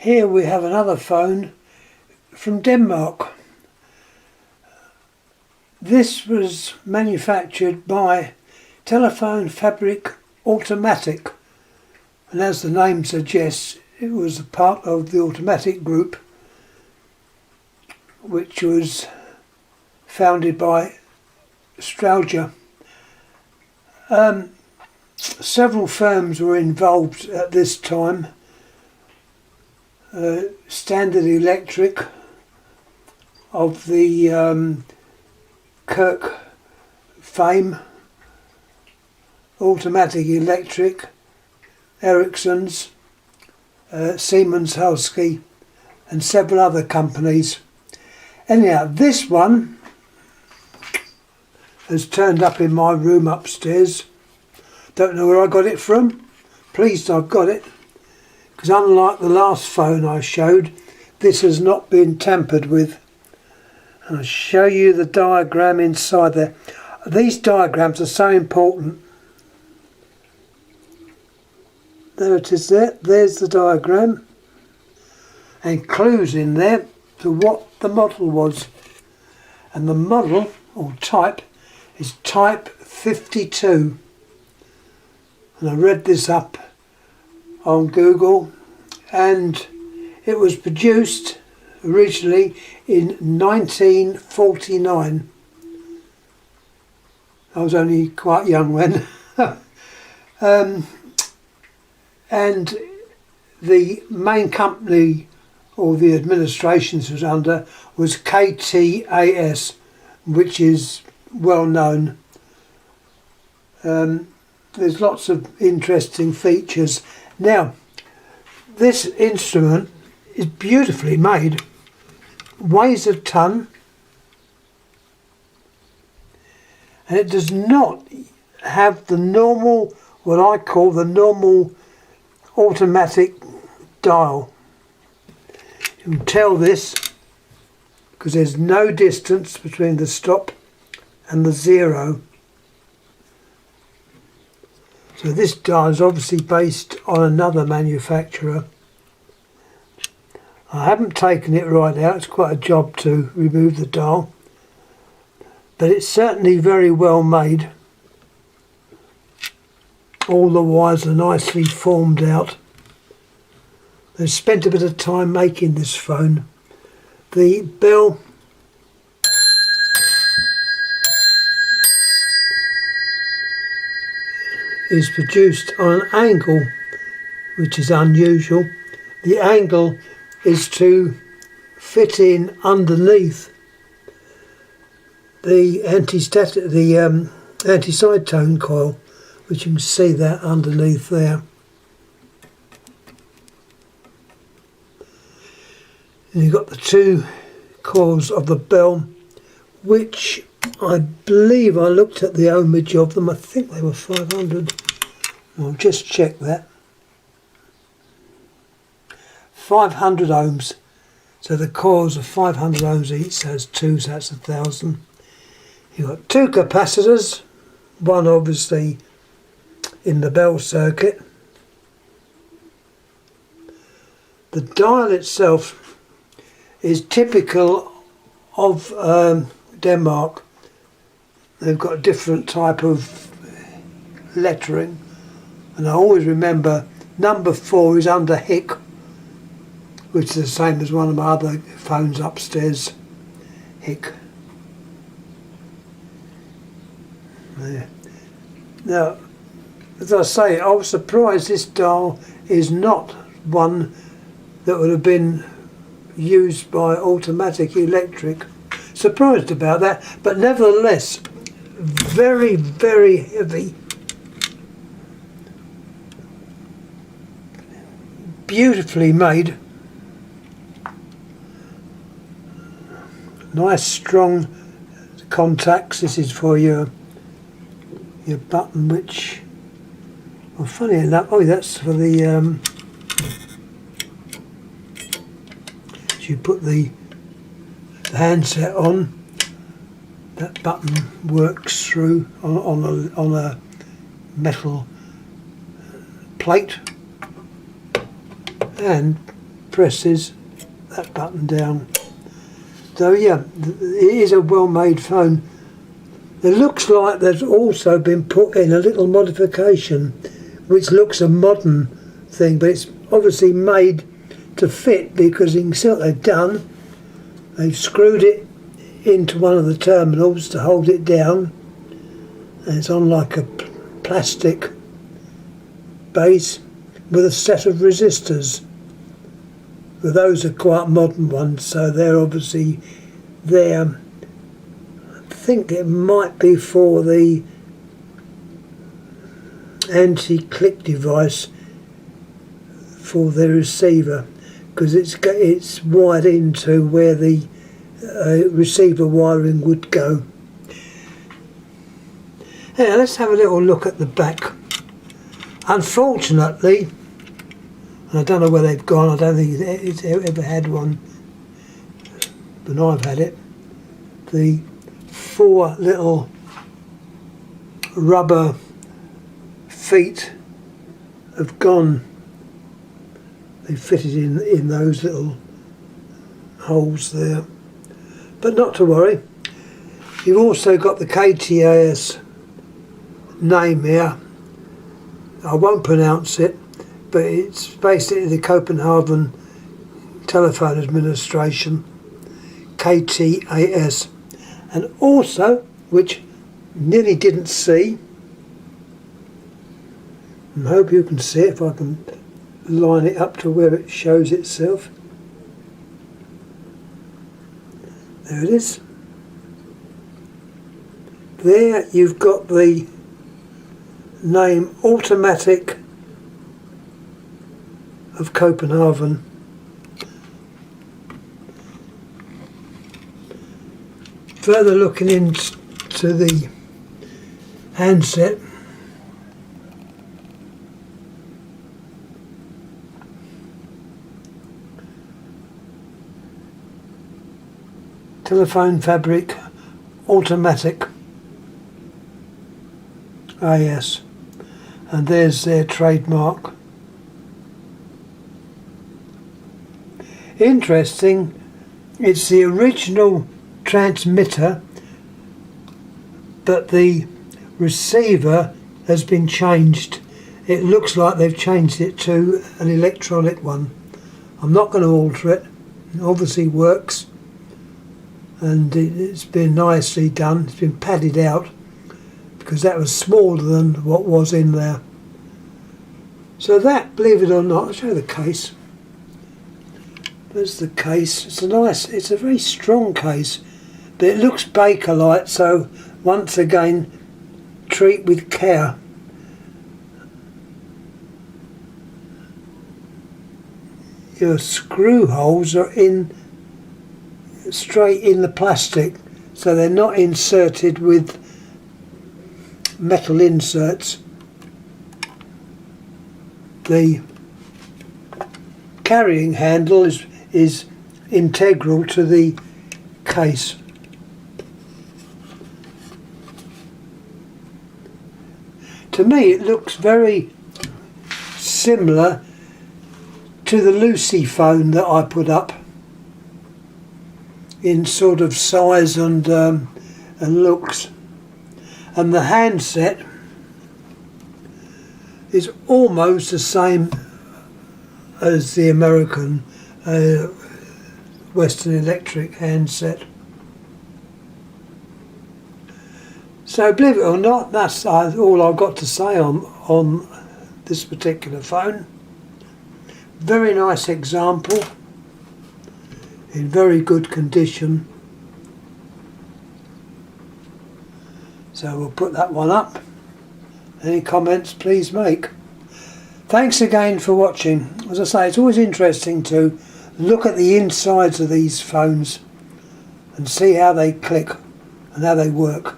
Here we have another phone from Denmark. This was manufactured by Telefon Fabrik Automatic, and as the name suggests, it was a part of the Automatic group, which was founded by Strauja. Several firms were involved at this time. Standard Electric of the Kirk fame, Automatic Electric, Ericsson's, Siemens Halske, and several other companies. Anyhow, this one has turned up in my room upstairs. Don't know where I got it from. Pleased I've got it, because unlike the last phone I showed, this has not been tampered with. I'll show you the diagram inside there. These diagrams are so important. There it is there. There's the diagram. And clues in there to what the model was. And the model, or type, is type 52. And I read this up on Google, and it was produced originally in 1949. I was only quite young then. And the main company, or the administration this was under, was KTAS, which is well known. There's lots of interesting features. Now, this instrument is beautifully made, weighs a ton, and it does not have the normal, what I call the normal automatic dial. You can tell this because there's no distance between the stop and the 0. So this dial is obviously based on another manufacturer. I haven't taken it right out, it's quite a job to remove the dial, but it's certainly very well made. All the wires are nicely formed out. They've spent a bit of time making this phone. The bell is produced on an angle, which is unusual. The angle is to fit in underneath the anti-side tone coil, which you can see that underneath there. And you've got the two coils of the bell, which I believe I looked at the ohmage of them. I think they were 500. I'll just check that. 500 ohms. So the coils are 500 ohms each, so it's 2, so that's 1,000. You've got two capacitors, one obviously in the bell circuit. The dial itself is typical of Denmark. They've got a different type of lettering, and I always remember number 4 is under Hick, which is the same as one of my other phones upstairs, Hick. There. Now, as I say, I was surprised this dial is not one that would have been used by Automatic Electric. Surprised about that, but nevertheless, very, very heavy. Beautifully made. Nice strong contacts. This is for your button, which, well, funny enough, oh, that's for the you put the handset on. That button works through on a metal plate, and presses that button down. So yeah, it is a well-made phone. It looks like there's also been put in a little modification which looks a modern thing, but it's obviously made to fit, because you can see what they've done. They've screwed it into one of the terminals to hold it down, and it's on like a plastic base with a set of resistors. Well, those are quite modern ones, so they're obviously there. I think it might be for the anti-click device for the receiver, because it's wired into where the receiver wiring would go. Now let's have a little look at the back. Unfortunately, and I don't know where they've gone, I don't think it's ever had one, but I've had it. The 4 little rubber feet have gone. They fitted in those little holes there. But not to worry. You've also got the KTAS name here. I won't pronounce it, but it's basically the Copenhagen Telephone Administration, KTAS. And also, which nearly didn't see, I hope you can see it if I can line it up to where it shows itself. There it is. There you've got the name Automatic of Copenhagen. Further looking into the handset, Telefon Fabrik Automatic AS, and there's their trademark. Interesting, it's the original transmitter, but the receiver has been changed. It looks like they've changed it to an electronic one. I'm not going to alter it. It obviously works, and it's been nicely done. It's been padded out because that was smaller than what was in there. So that, believe it or not, I'll show you the case. There's the case. It's a very strong case, but it looks Bakelite, so once again, treat with care. Your screw holes are straight in the plastic, so they're not inserted with metal inserts. The carrying handle is integral to the case. To me it looks very similar to the Lucy phone that I put up in sort of size and looks, and the handset is almost the same as the American Western Electric handset. So believe it or not, that's all I've got to say on this particular phone. Very nice example, in very good condition. So we'll put that one up. Any comments please make. Thanks again for watching. As I say, it's always interesting to look at the insides of these phones and see how they click and how they work.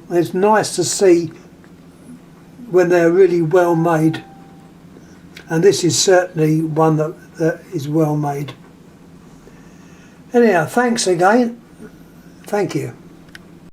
It's nice to see when they're really well made, and this is certainly one that is well made. Anyhow, thanks again. Thank you.